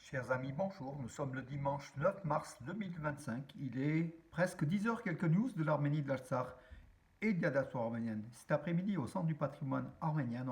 Chers amis, bonjour. Nous sommes le dimanche 9 mars 2025. Il est presque 10 heures. Quelques news de l'Arménie, de l'Artsakh et de la diaspora arménienne. Cet après-midi, au Centre du patrimoine arménien.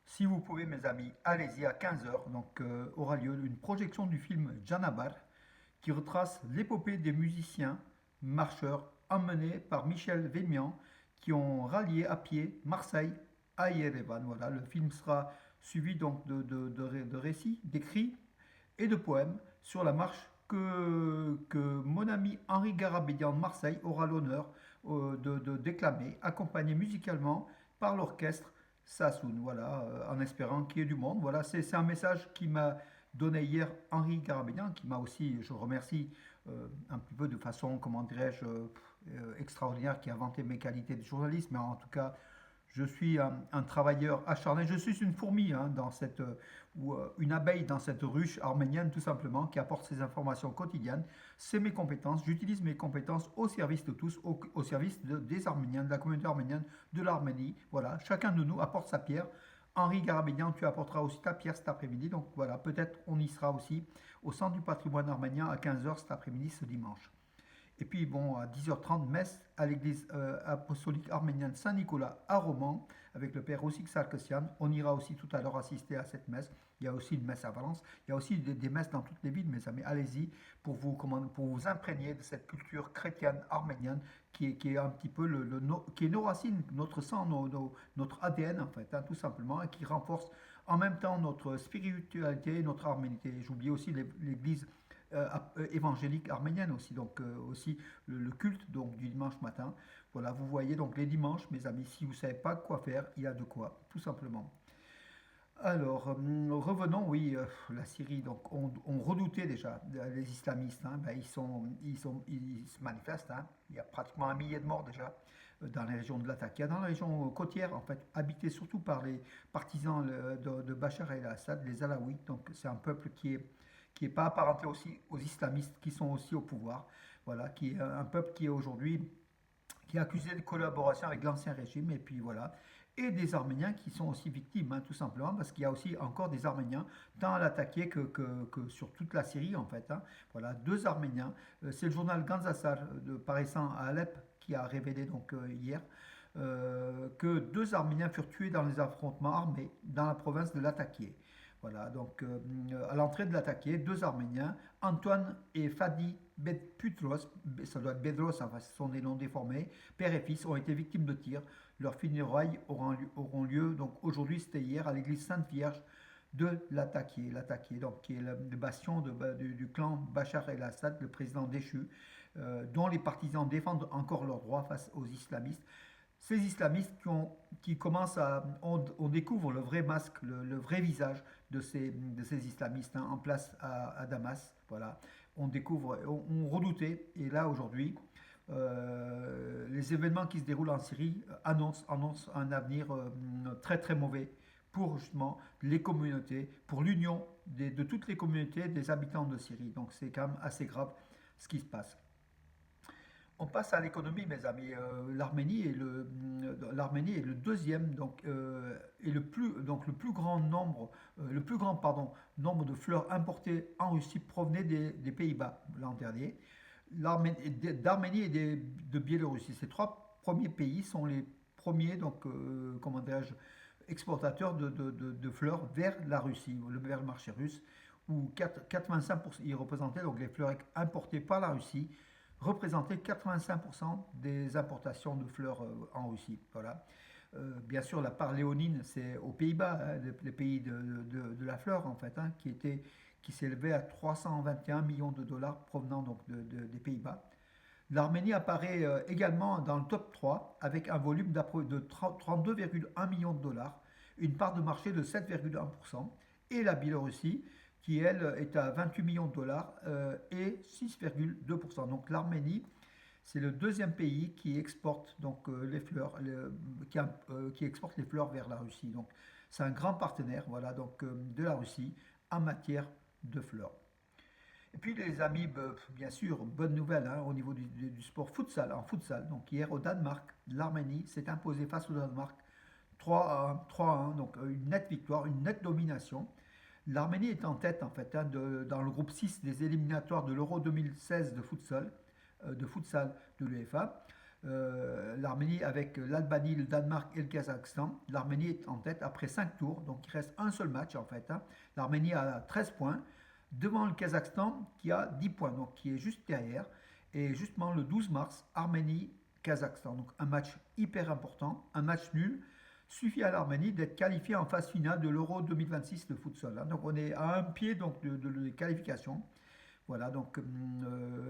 Si vous pouvez, mes amis, allez-y à 15 heures. Aura lieu une projection du film Janabar qui retrace l'épopée des musiciens marcheurs emmenés par Michel Vémian qui ont rallié à pied Marseille à Yerevan. Voilà, le film sera suivi donc de récits, d'écrits et de poèmes sur la marche que mon ami Henri Garabédian de Marseille aura l'honneur de déclamer, accompagné musicalement par l'orchestre Sassoon, voilà, en espérant qu'il y ait du monde. Voilà, c'est un message qui m'a donné hier Henri Garabédian, qui m'a aussi, je remercie un petit peu de façon, comment dirais-je, extraordinaire, qui a vanté mes qualités de journaliste, mais en tout cas, je suis un travailleur acharné. Je suis une fourmi dans cette, ou une abeille dans cette ruche arménienne, tout simplement, qui apporte ces informations quotidiennes. C'est mes compétences. J'utilise mes compétences au service de tous, au service des Arméniens, de la communauté arménienne, de l'Arménie. Voilà, chacun de nous apporte sa pierre. Henri Garabédian, tu apporteras aussi ta pierre cet après-midi. Donc voilà, peut-être on y sera aussi au Centre du patrimoine arménien à 15 heures cet après-midi, ce dimanche. Et puis, bon, à 10h30, messe à l'église apostolique arménienne Saint-Nicolas à Romans avec le père Ossik Sarkisian. On ira aussi tout à l'heure assister à cette messe. Il y a aussi une messe à Valence. Il y a aussi des messes dans toutes les villes, mes amis. Allez-y pour vous imprégner de cette culture chrétienne arménienne qui est un petit peu qui est nos racines, notre sang, notre ADN en fait, tout simplement, et qui renforce en même temps notre spiritualité et notre arménité. J'oublie aussi l'église évangélique arménienne aussi, donc aussi le culte donc, du dimanche matin. Voilà, vous voyez donc les dimanches, mes amis, si vous ne savez pas quoi faire, il y a de quoi, tout simplement. Alors, revenons, oui, la Syrie, donc on redoutait déjà les islamistes, ben, ils se manifestent, il y a pratiquement 1 millier de morts déjà dans les régions de l'attaque. Il y a dans la région côtière, en fait, habitée surtout par les partisans de Bachar el-Assad, les Alaouites, donc c'est un peuple qui est pas apparenté aussi aux islamistes qui sont aussi au pouvoir, voilà, qui est un peuple qui est aujourd'hui qui est accusé de collaboration avec l'ancien régime, et puis voilà. Et des Arméniens qui sont aussi victimes, tout simplement, parce qu'il y a aussi encore des Arméniens, tant à l'attaquer que sur toute la Syrie, en fait. Voilà, deux Arméniens. C'est le journal Ganzasar, paraissant à Alep, qui a révélé donc hier que deux Arméniens furent tués dans les affrontements armés dans la province de Latakia. Voilà, donc à l'entrée de l'attaqué, deux Arméniens, Antoine et Fadi Bedputros, ça doit être Bedros, enfin ce sont des noms déformés, père et fils, ont été victimes de tirs. Leurs funérailles auront lieu donc aujourd'hui, c'était hier, à l'église Sainte-Vierge de l'Attaqué, donc qui est le bastion du clan Bachar el-Assad, le président déchu, dont les partisans défendent encore leurs droits face aux islamistes. Ces islamistes qui commencent à... On découvre le vrai masque, le vrai visage de ces islamistes en place à Damas. Voilà. On découvre, on redoutait, et là aujourd'hui, les événements qui se déroulent en Syrie annoncent un avenir très très mauvais pour justement les communautés, pour l'union de toutes les communautés des habitants de Syrie. Donc c'est quand même assez grave ce qui se passe. On passe à l'économie, mes amis. L'Arménie est le deuxième, et le plus grand nombre, nombre de fleurs importées en Russie provenait des Pays-Bas l'an dernier. D'Arménie et de Biélorussie. Ces trois premiers pays sont les premiers, comment dirais-je, exportateurs de fleurs vers la Russie, vers le marché russe, où 85%, ils représentaient donc les fleurs importées par la Russie représentaient 85% des importations de fleurs en Russie. Voilà. Bien sûr, la part léonine, c'est aux Pays-Bas, le pays de la fleur, en fait, qui s'élevait à 321 millions de dollars provenant donc des Pays-Bas. L'Arménie apparaît également dans le top 3 avec un volume de 32,1 millions de dollars, une part de marché de 7,1%, et la Biélorussie qui elle est à 28 millions de dollars et 6,2%. Donc l'Arménie, c'est le deuxième pays qui exporte donc les fleurs, qui exporte les fleurs vers la Russie. Donc c'est un grand partenaire, voilà, donc de la Russie en matière de fleurs. Et puis les amis, bien sûr, bonne nouvelle au niveau du sport futsal, en futsal. Donc hier au Danemark, l'Arménie s'est imposée face au Danemark 3-1, donc une nette victoire, une nette domination. L'Arménie est en tête en fait hein, dans le groupe 6 des éliminatoires de l'Euro 2016 de futsal de l'UEFA. L'Arménie avec l'Albanie, le Danemark et le Kazakhstan. L'Arménie est en tête après 5 tours, donc il reste un seul match en fait, hein. L'Arménie a 13 points, devant le Kazakhstan qui a 10 points, donc qui est juste derrière. Et justement le 12 mars, Arménie-Kazakhstan. Donc un match hyper important, un match nul suffit à l'Arménie d'être qualifiée en phase finale de l'Euro 2026 de futsal, hein. Donc on est à un pied donc, de qualification. Voilà, donc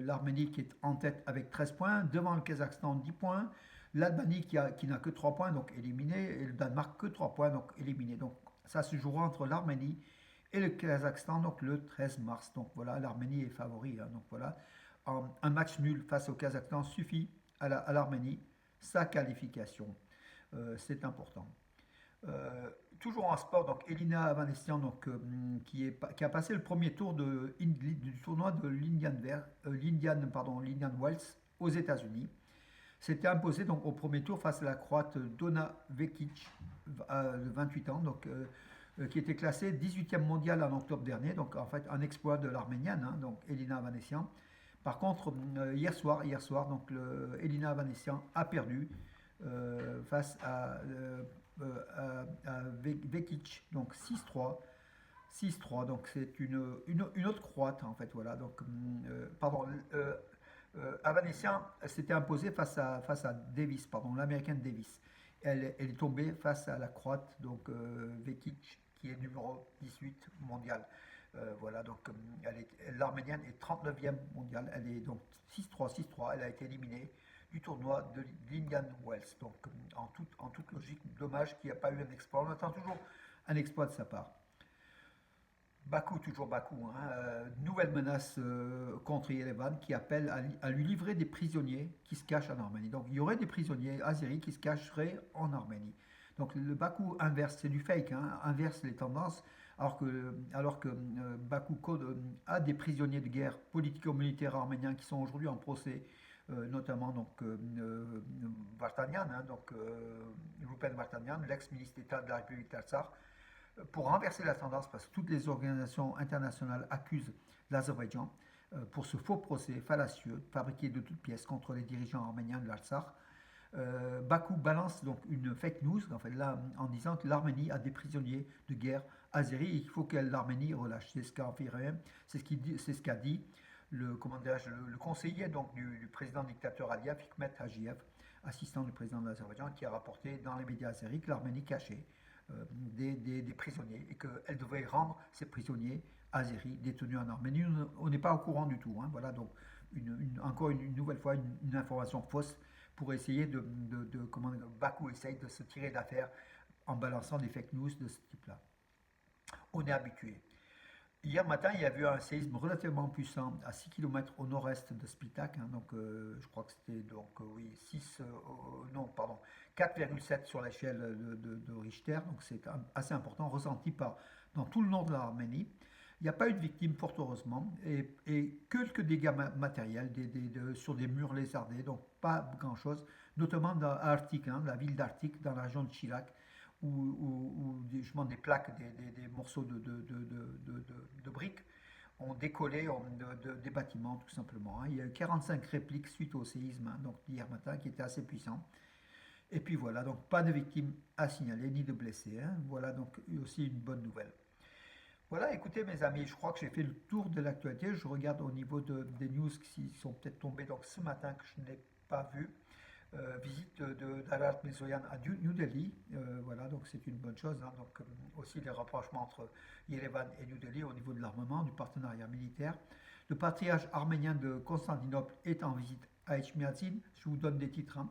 l'Arménie qui est en tête avec 13 points, devant le Kazakhstan 10 points, l'Albanie qui n'a que 3 points, donc éliminé, et le Danemark que 3 points, donc éliminé. Donc ça se jouera entre l'Arménie et le Kazakhstan, donc le 13 mars. Donc voilà, l'Arménie est favori, hein. Donc voilà, un match nul face au Kazakhstan suffit à l'Arménie, sa qualification. C'est important. Toujours en sport, donc Elina Avanesian, donc, qui a passé le premier tour du tournoi de l'Indian Wells aux États-Unis. S'était imposé donc au premier tour face à la Croate Dona Vekic, de 28 ans, donc, qui était classée 18e mondiale en octobre dernier, donc en fait un exploit de l'Arménienne, hein, donc Elina Avanesian. Par contre, hier soir donc, Elina Avanesian a perdu face à Vekic, donc 6-3. 6-3, donc c'est une autre croate en fait, voilà. Donc, pardon, Avanesian s'était imposée face à Davis, pardon, l'américaine Davis. Elle est tombée face à la croate, donc Vekic, qui est numéro 18 mondial. Voilà, donc l'arménienne est 39e mondiale, elle est donc 6-3, 6-3, elle a été éliminée du tournoi de l'Indian Wells. Donc en toute logique, dommage qu'il n'y a pas eu un exploit. On attend toujours un exploit de sa part. Bakou, toujours Bakou, hein, nouvelle menace contre Yerevan qui appelle à lui livrer des prisonniers qui se cachent en Arménie. Donc il y aurait des prisonniers azéris qui se cacheraient en Arménie. Donc le Bakou inverse, c'est du fake, hein, inverse les tendances, alors que Bakou a des prisonniers de guerre politico-militaires arméniens qui sont aujourd'hui en procès, notamment donc, Vartanian, hein, donc, Rupen Vartanian, l'ex-ministre d'État de la République d'Artsakh, pour renverser la tendance, parce que toutes les organisations internationales accusent l'Azerbaïdjan pour ce faux procès fallacieux fabriqué de toutes pièces contre les dirigeants arméniens de l'Artsakh. Bakou balance donc une fake news en, fait, là, en disant que l'Arménie a des prisonniers de guerre azéris et qu'il faut que l'Arménie relâche. C'est ce qu'a affirmé, c'est ce qu'a dit le conseiller donc, du président dictateur Aliyev, Hikmet Hajiev, assistant du président de l'Azerbaïdjan, qui a rapporté dans les médias azéris que l'Arménie cachait des prisonniers et qu'elle devait rendre ces prisonniers azéris détenus en Arménie. On n'est pas au courant du tout, hein. Voilà, donc encore une nouvelle fois une information fausse pour essayer comment Bakou essaye de se tirer d'affaire en balançant des fake news de ce type-là. On est habitué. Hier matin, il y a eu un séisme relativement puissant à 6 km au nord-est de Splitak, hein, donc je crois que c'était donc oui 6 non pardon 4,7 sur l'échelle de Richter, donc c'est assez important, ressenti dans tout le nord de l'Arménie. Il n'y a pas eu de victimes, fort heureusement, et quelques dégâts matériels sur des murs lézardés, donc pas grand-chose, notamment à Artik, hein, la ville d'Artik, dans la région de Chilak, où justement des plaques, des morceaux de briques ont décollé des bâtiments, tout simplement, hein. Il y a eu 45 répliques suite au séisme, hein, donc d'hier matin, qui était assez puissant. Et puis voilà, donc pas de victimes à signaler, ni de blessés, hein. Voilà donc aussi une bonne nouvelle. Voilà, écoutez mes amis, je crois que j'ai fait le tour de l'actualité. Je regarde au niveau des news qui sont peut-être tombées donc, ce matin que je n'ai pas vu. Visite d'Alat Mezoyan à New Delhi, voilà, donc c'est une bonne chose, hein. Donc aussi les rapprochements entre Yerevan et New Delhi au niveau de l'armement, du partenariat militaire. Le patriarche arménien de Constantinople est en visite à Echmiadzin. Je vous donne des titres, hein.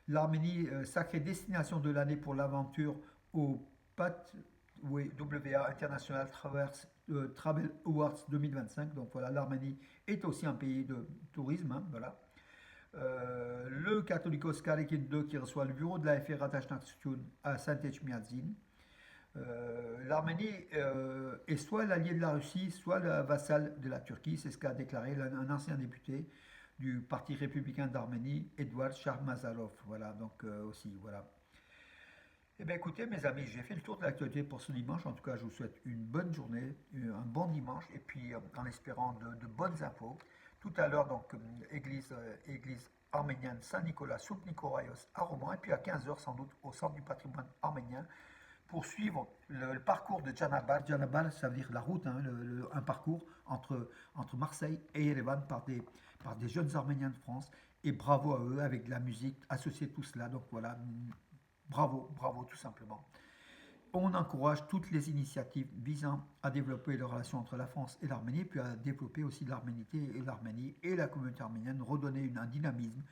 L'Arménie, sacrée destination de l'année pour l'aventure au PAT WA International Travel Awards 2025. Donc voilà, l'Arménie est aussi un pays de tourisme, hein, voilà. Le Catholicos Karakin II qui reçoit le bureau de la FR Ratashnaktun à Saint-Echmiadzin. L'Arménie est soit l'allié de la Russie, soit le vassal de la Turquie, c'est ce qu'a déclaré un ancien député du Parti républicain d'Arménie, Edouard Sharmazarov. Voilà, donc aussi, voilà. Eh bien, écoutez, mes amis, j'ai fait le tour de l'actualité pour ce dimanche. En tout cas, je vous souhaite une bonne journée, un bon dimanche, et puis en espérant de bonnes infos. Tout à l'heure, donc, église arménienne Saint-Nicolas, Soup Nikoraios à Romans, et puis à 15 heures, sans doute, au centre du patrimoine arménien, pour suivre le parcours de Djanabal. Djanabal, ça veut dire la route, hein, un parcours entre Marseille et Yerevan par des jeunes Arméniens de France. Et bravo à eux, avec de la musique associée tout cela. Donc voilà, bravo, bravo tout simplement. On encourage toutes les initiatives visant à développer les relations entre la France et l'Arménie, puis à développer aussi l'Arménité et l'Arménie et la communauté arménienne, redonner un dynamisme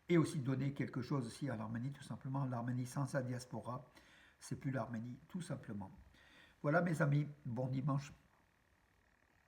et aussi donner quelque chose aussi à l'Arménie, tout simplement. L'Arménie sans sa diaspora, c'est plus l'Arménie, tout simplement. Voilà mes amis, bon dimanche.